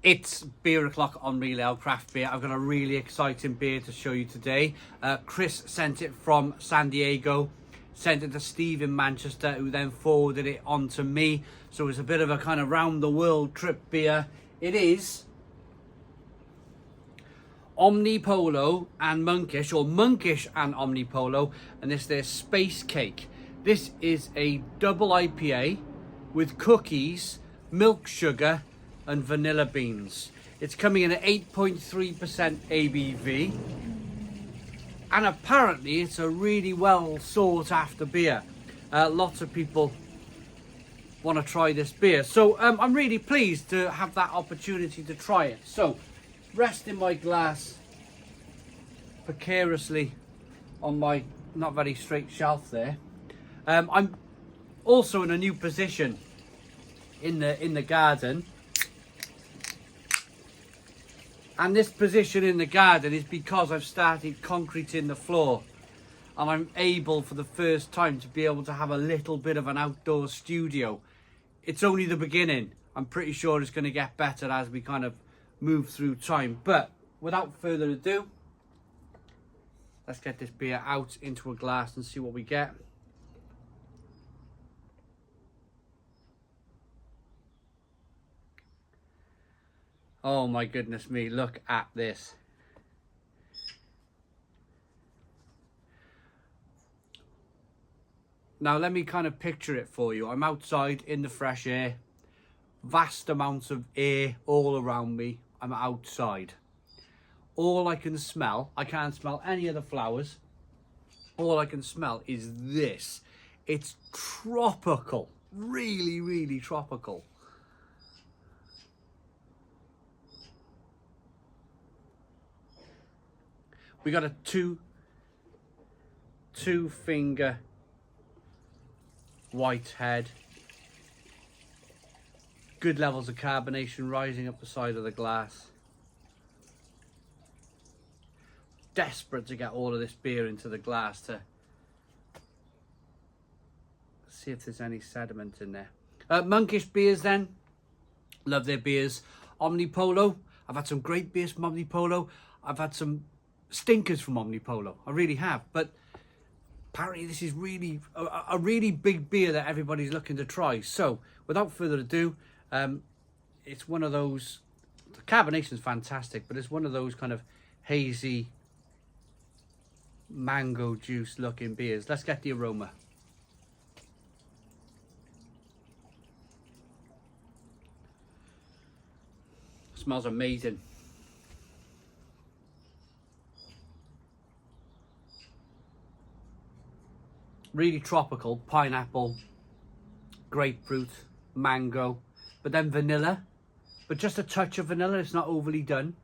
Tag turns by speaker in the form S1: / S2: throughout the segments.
S1: It's beer o'clock on Real Ale Craft Beer. I've got a really exciting beer to show you today. Chris sent it from San Diego, sent it to Steve in Manchester, who then forwarded it on to me. So it's a bit of a kind of round the world trip beer. It is Omnipollo and Monkish, or Monkish and Omnipollo, and this is their Space Cake. This is a double IPA with cookies, milk sugar and vanilla beans. It's coming in at 8.3% ABV, and apparently it's a really well sought after beer. Lots of people want to try this beer, so I'm really pleased to have that opportunity to try it. So, resting my glass precariously on my not very straight shelf there. I'm also in a new position in the garden, and this position in the garden is because I've started concreting the floor, and I'm able for the first time to be able to have a little bit of an outdoor studio. It's only the beginning. I'm pretty sure it's going to get better as we kind of move through time, but without further ado, let's get this beer out into a glass and see what we get. Oh my goodness me, look at this. Now let me kind of picture it for you. I'm outside in the fresh air, vast amounts of air all around me. I'm outside. All I can smell, I can't smell any of the flowers. All I can smell is this. It's tropical, really, really tropical. We got a two finger white head. Good levels of carbonation rising up the side of the glass. Desperate to get all of this beer into the glass to see if there's any sediment in there. Monkish beers then. Love their beers. Omnipollo. I've had some great beers from Omnipollo. I've had some stinkers from Omnipollo. I really have. But apparently this is really a really big beer that everybody's looking to try. So without further ado, it's one of those, the carbonation is fantastic, but it's one of those kind of hazy mango juice looking beers. Let's get the aroma. Smells amazing. Really tropical, pineapple, grapefruit, mango, but then vanilla, but just a touch of vanilla. It's not overly done.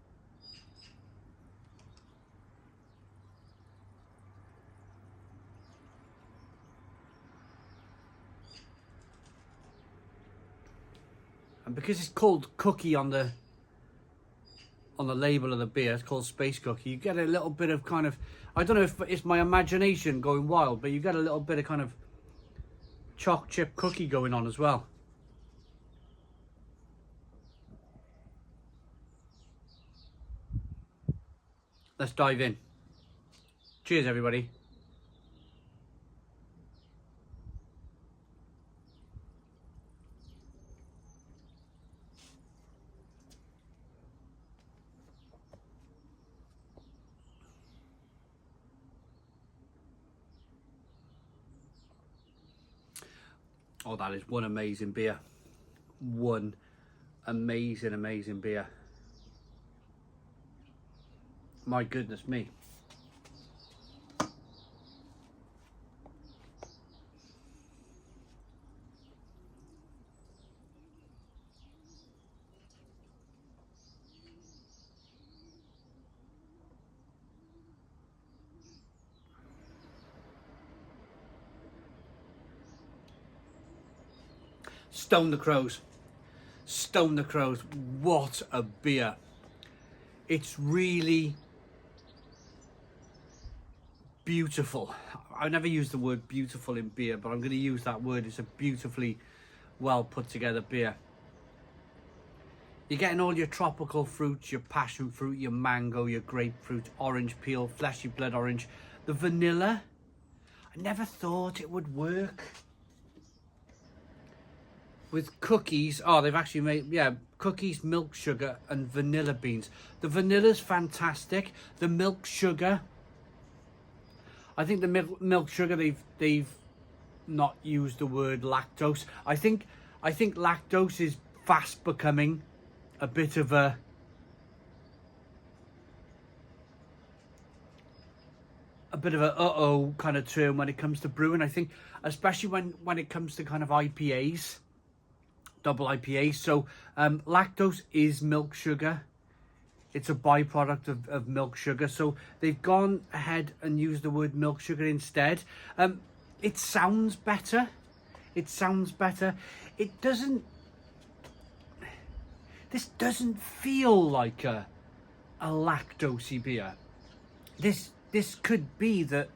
S1: And because it's called cookie on the label of the beer, it's called Space Cookie, you get a little bit of kind of, I don't know if it's my imagination going wild, but you get a little bit of kind of choc chip cookie going on as well. Let's dive in. Cheers, everybody. Oh, that is one amazing beer. One amazing beer. My goodness me. Stone the Crows. Stone the Crows. What a beer. It's really beautiful. I never use the word beautiful in beer, but I'm going to use that word. It's a beautifully well put together beer. You're getting all your tropical fruits, your passion fruit, your mango, your grapefruit, orange peel, fleshy blood orange. The vanilla, I never thought it would work with cookies. Oh, they've actually made, yeah, cookies, milk sugar and vanilla beans. The vanilla's fantastic. The milk sugar, I think the milk sugar, they've not used the word lactose. I think lactose is fast becoming a bit of a uh-oh kind of term when it comes to brewing. I think especially when it comes to kind of IPAs, double IPAs. So lactose is milk sugar. It's a byproduct of milk sugar. So they've gone ahead and used the word milk sugar instead. It sounds better. It sounds better. It doesn't, this doesn't feel like a lactosey beer. This could be that,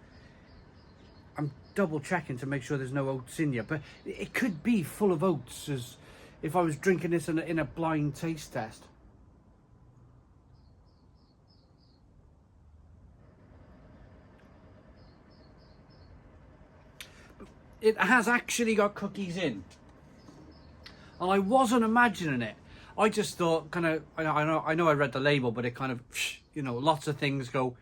S1: I'm double checking to make sure there's no oats in here, but it could be full of oats as if I was drinking this in a blind taste test. It has actually got cookies in, and I wasn't imagining it. I just thought kind of, I know I read the label, but it kind of, you know, lots of things go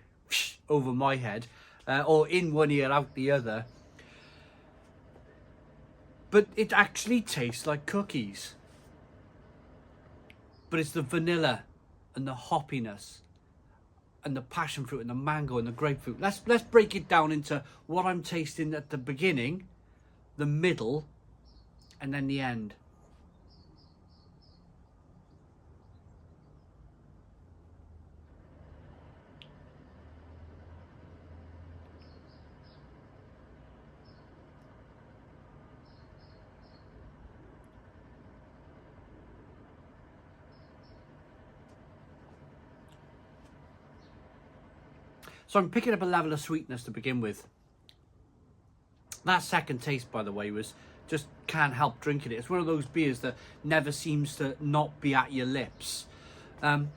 S1: over my head, or in one ear out the other. But it actually tastes like cookies. But it's the vanilla and the hoppiness and the passion fruit and the mango and the grapefruit. Let's break it down into what I'm tasting at the beginning, the middle, and then the end. So I'm picking up a level of sweetness to begin with. That second taste, by the way, was just can't help drinking it. It's one of those beers that never seems to not be at your lips. But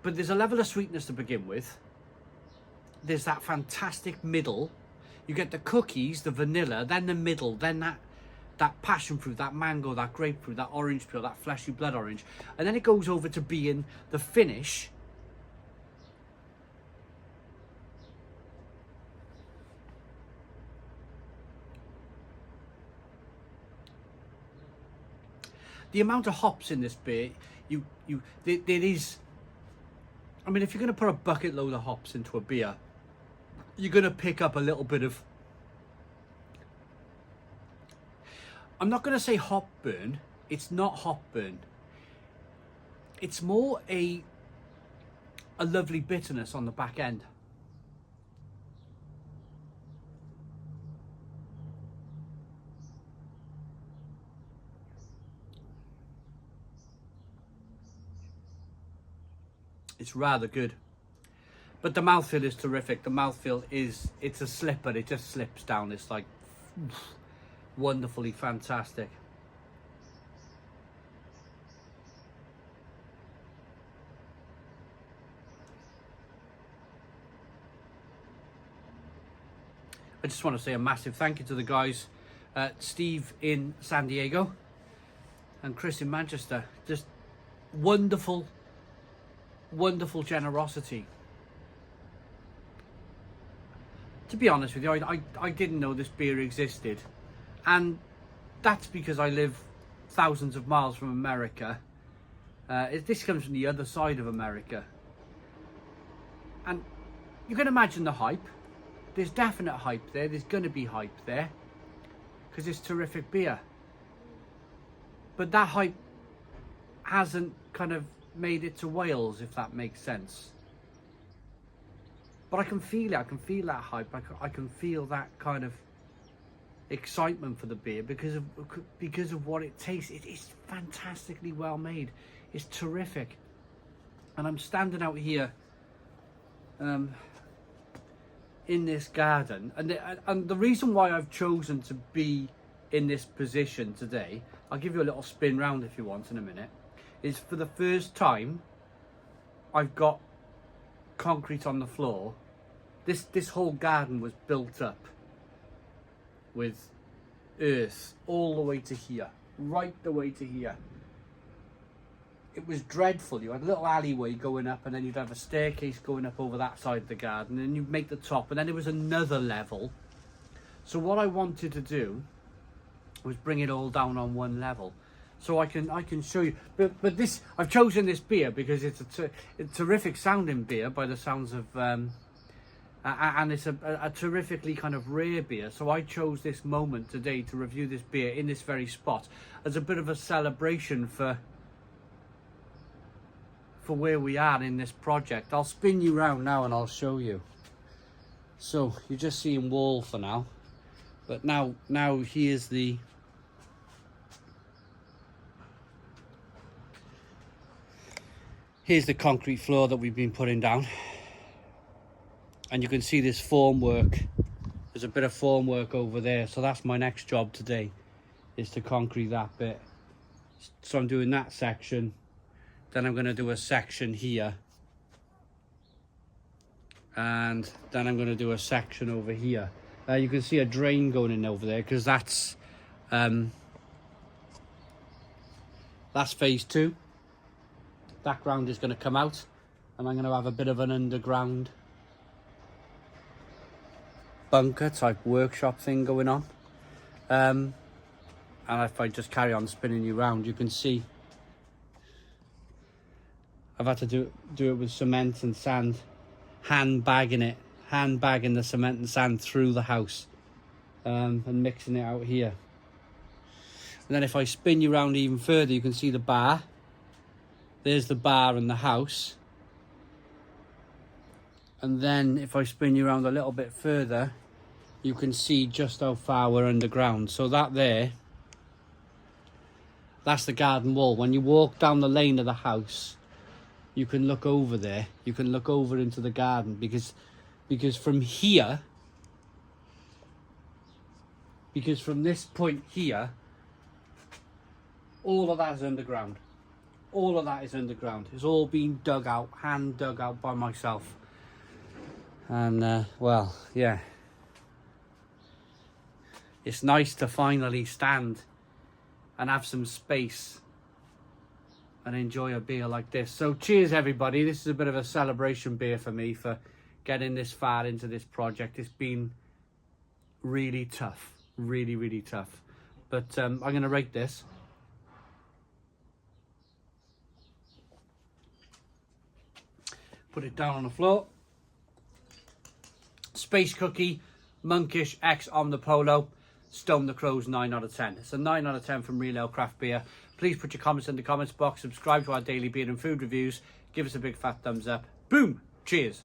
S1: there's a level of sweetness to begin with. There's that fantastic middle. You get the cookies, the vanilla, then the middle, then that passion fruit, that mango, that grapefruit, that orange peel, that fleshy blood orange. And then it goes over to being the finish. The amount of hops in this beer, there is, I mean, if you're going to put a bucket load of hops into a beer, you're going to pick up a little bit of, I'm not going to say hop burn. It's not hop burn. It's more a lovely bitterness on the back end. It's rather good. But the mouthfeel is terrific. The mouthfeel is, it's a slipper. It just slips down. It's like wonderfully fantastic. I just want to say a massive thank you to the guys, Steve in San Diego and Chris in Manchester. Just wonderful generosity. To be honest with you, I didn't know this beer existed, and that's because I live thousands of miles from America. This comes from the other side of America, and you can imagine the hype. There's definite hype there. There's going to be hype there because it's terrific beer, but that hype hasn't kind of made it to Wales, if that makes sense. But I can feel it. I can feel that hype. I can feel that kind of excitement for the beer because of what it tastes. It's fantastically well made. It's terrific. And I'm standing out here in this garden, and the reason why I've chosen to be in this position today, I'll give you a little spin round if you want in a minute, is for the first time I've got concrete on the floor. This whole garden was built up with earth all the way to here, right the way to here. It was dreadful. You had a little alleyway going up, and then you'd have a staircase going up over that side of the garden, and you'd make the top, and then there was another level. So what I wanted to do was bring it all down on one level, so I can show you. But this, I've chosen this beer because it's a terrific sounding beer by the sounds of, and it's a terrifically kind of rare beer. So I chose this moment today to review this beer in this very spot as a bit of a celebration for where we are in this project. I'll spin you round now and I'll show you. So you're just seeing wall for now, but now here's the concrete floor that we've been putting down, and you can see this formwork. There's a bit of formwork over there, so that's my next job today, is to concrete that bit. So I'm doing that section, then I'm going to do a section here, and then I'm going to do a section over here. You can see a drain going in over there, because that's phase 2. That ground is going to come out, and I'm going to have a bit of an underground bunker type workshop thing going on. And if I just carry on spinning you around, you can see I've had to do it with cement and sand, hand bagging the cement and sand through the house, and mixing it out here. And then if I spin you around even further, you can see the bar. There's the bar and the house. And then if I spin you around a little bit further, you can see just how far we're underground. So that there, that's the garden wall. When you walk down the lane of the house, you can look over there. You can look over into the garden, because from here, from this point here, all of that is underground. All of that is underground. It's all been dug out, hand dug out by myself. And well, yeah, it's nice to finally stand and have some space and enjoy a beer like this. So cheers everybody. This is a bit of a celebration beer for me for getting this far into this project. It's been really tough, really tough. But I'm going to rate this. Put it down on the floor. Space Cookie, Monkish X Omnipollo, Stone the Crows 9 out of 10. It's a 9 out of 10 from Real Ale Craft Beer. Please put your comments in the comments box. Subscribe to our daily beer and food reviews. Give us a big fat thumbs up. Boom. Cheers.